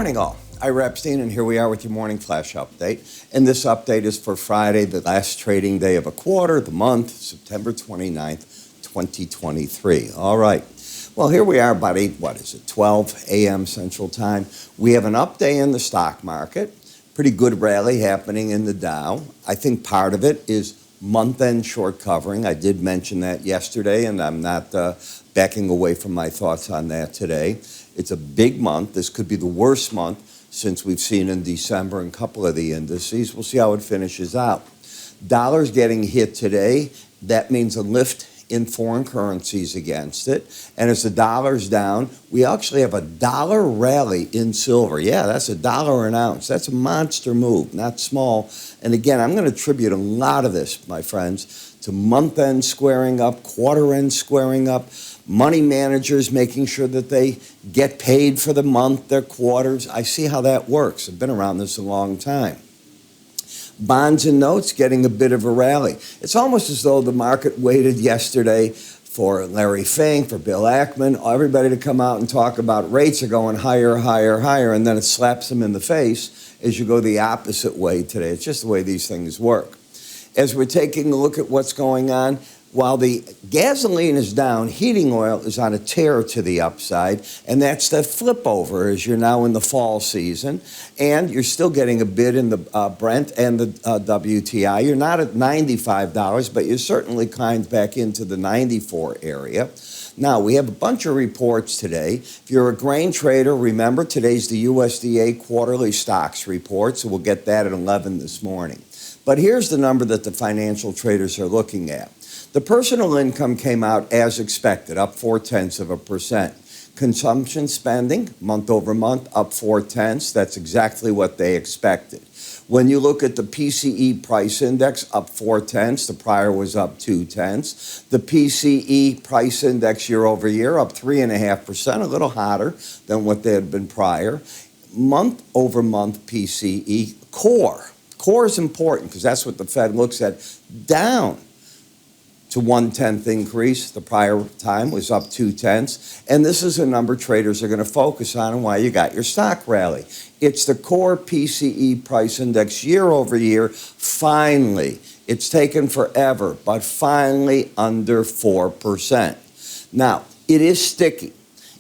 morning, all. Ira Epstein, and here we are with your morning flash update. And this update is for Friday, the last trading day of a quarter, the month, September 29th, 2023. All right. Well, here we are about 12 a.m. Central Time. We have an up day in the stock market. Pretty good rally happening in the Dow. I think part of it is month-end short covering. I did mention that yesterday, and I'm not backing away from my thoughts on that today. It's a big month. This could be the worst month since we've seen in December in a couple of the indices. We'll see how it finishes out. Dollar's getting hit today. That means a lift in foreign currencies against it. And as the dollar's down, we actually have a dollar rally in silver. Yeah, that's $1 an ounce. That's a monster move, not small. And again, I'm going to attribute a lot of this, my friends, to month-end squaring up, quarter-end squaring up, money managers making sure that they get paid for the month, their quarters. I see how that works. I've been around this a long time. Bonds and notes getting a bit of a rally. It's almost as though the market waited yesterday for Larry Fink, for Bill Ackman, everybody to come out and talk about rates are going higher, higher, higher, and then it slaps them in the face as you go the opposite way today. It's just the way these things work. As we're taking a look at what's going on, while the gasoline is down, heating oil is on a tear to the upside, and that's the flip over as you're now in the fall season, and you're still getting a bid in the Brent and the WTI. You're not at $95, but you're certainly climbed back into the 94 area. Now, we have a bunch of reports today. If you're a grain trader, remember today's the USDA quarterly stocks report, so we'll get that at 11 this morning. But here's the number that the financial traders are looking at. The personal income came out as expected, up 0.4%. Consumption spending, month over month, up 0.4. That's exactly what they expected. When you look at the PCE price index, up 0.4. The prior was up 0.2. The PCE price index year over year, up 3.5%, a little hotter than what they had been prior. Month over month PCE core. Core is important because that's what the Fed looks at. Down to 1/10 increase. The prior time was up 0.2. And this is a number traders are going to focus on and why you got your stock rally. It's the core PCE price index year over year. Finally, it's taken forever, but finally under 4%. Now, it is sticky.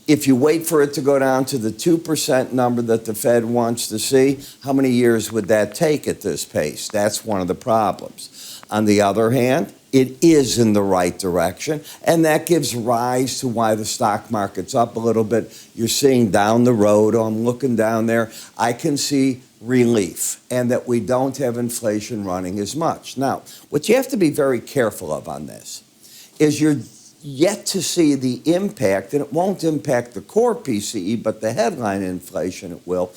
If you wait for it to go down to the 2% number that the Fed wants to see, how many years would that take at this pace? That's one of the problems. On the other hand, it is in the right direction, and that gives rise to why the stock market's up a little bit. You're seeing down the road, I'm looking down there, I can see relief, and that we don't have inflation running as much. Now, what you have to be very careful of on this is you're yet to see the impact, and it won't impact the core PCE, but the headline inflation it will,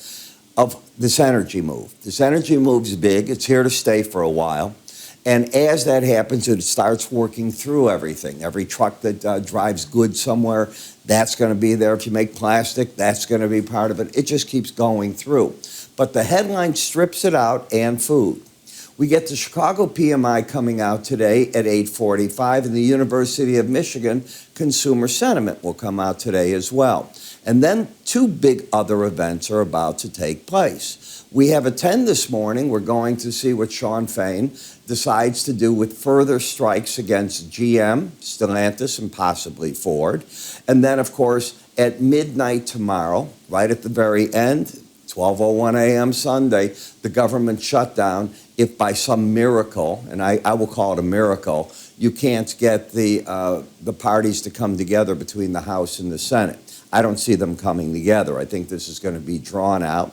of this energy move. This energy move is big. It's here to stay for a while. And as that happens, it starts working through everything. Every truck that drives goods somewhere, that's going to be there. If you make plastic, that's going to be part of it. It just keeps going through. But the headline strips it out, and food. We get the Chicago PMI coming out today at 8:45, and the University of Michigan consumer sentiment will come out today as well. And then two big other events are about to take place. We have at 10 this morning. We're going to see what Sean Fain decides to do with further strikes against GM, Stellantis, and possibly Ford. And then, of course, at midnight tomorrow, right at the very end, 12:01 a.m. Sunday, the government shutdown. If by some miracle, and I will call it a miracle, you can't get the parties to come together between the House and the Senate. I don't see them coming together. I think this is going to be drawn out.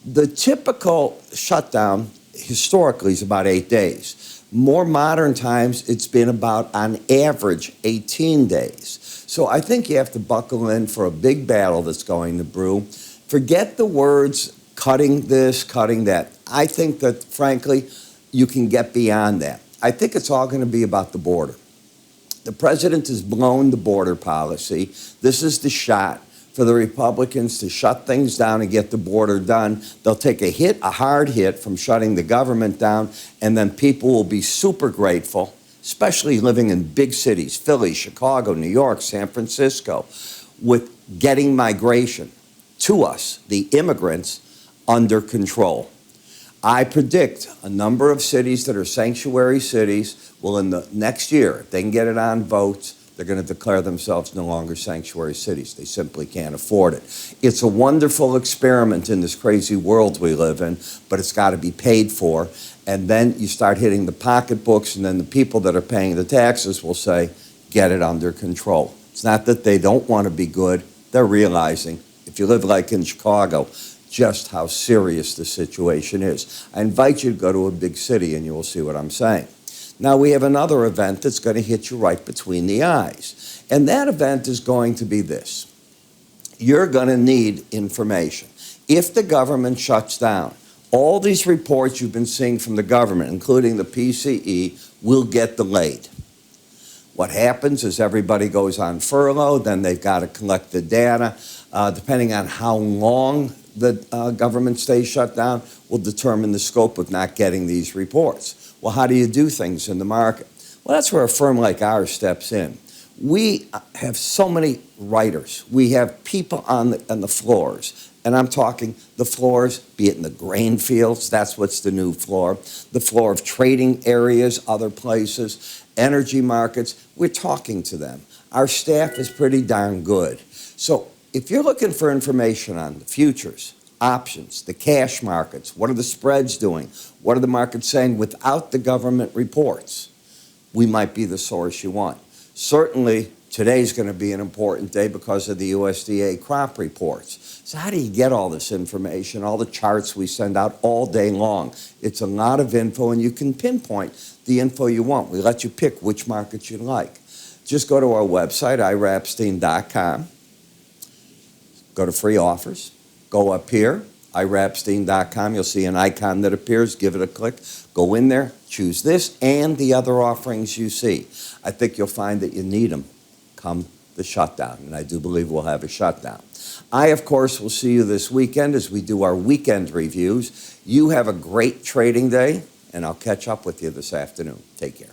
The typical shutdown historically is about 8 days. More modern times, it's been about, on average, 18 days. So I think you have to buckle in for a big battle that's going to brew. Forget the words cutting this, cutting that. I think that, frankly, you can get beyond that. I think it's all going to be about the border. The president has blown the border policy. This is the shot for the Republicans to shut things down and get the border done. They'll take a hit, a hard hit from shutting the government down, and then people will be super grateful, especially living in big cities, Philly, Chicago, New York, San Francisco, with getting migration. to us, the immigrants, under control. I predict a number of cities that are sanctuary cities will, in the next year, if they can get it on votes, they're going to declare themselves no longer sanctuary cities. They simply can't afford it. It's a wonderful experiment in this crazy world we live in, but it's got to be paid for. And then you start hitting the pocketbooks, and then the people that are paying the taxes will say, get it under control. It's not that they don't want to be good. They're realizing, if you live like in Chicago, just how serious the situation is. I invite you to go to a big city and you will see what I'm saying. Now we have another event that's going to hit you right between the eyes. And that event is going to be this. You're going to need information. If the government shuts down, all these reports you've been seeing from the government, including the PCE, will get delayed. What happens is everybody goes on furlough, then they've got to collect the data. Depending on how long the government stays shut down will determine the scope of not getting these reports. Well, how do you do things in the market? Well, that's where a firm like ours steps in. We have so many writers. We have people on the floors. And I'm talking the floors, be it in the grain fields, that's what's the new floor, the floor of trading areas, other places, energy markets. We're talking to them. Our staff is pretty darn good. So if you're looking for information on the futures, options, the cash markets, what are the spreads doing, what are the markets saying without the government reports, we might be the source you want. Certainly, today's going to be an important day because of the USDA crop reports. So how do you get all this information, all the charts we send out all day long? It's a lot of info, and you can pinpoint the info you want. We let you pick which markets you like. Just go to our website, iraepstein.com. Go to free offers. Go up here, iraepstein.com. You'll see an icon that appears. Give it a click. Go in there, choose this and the other offerings you see. I think you'll find that you need them come the shutdown, and I do believe we'll have a shutdown. I, of course, will see you this weekend as we do our weekend reviews. You have a great trading day, and I'll catch up with you this afternoon. Take care.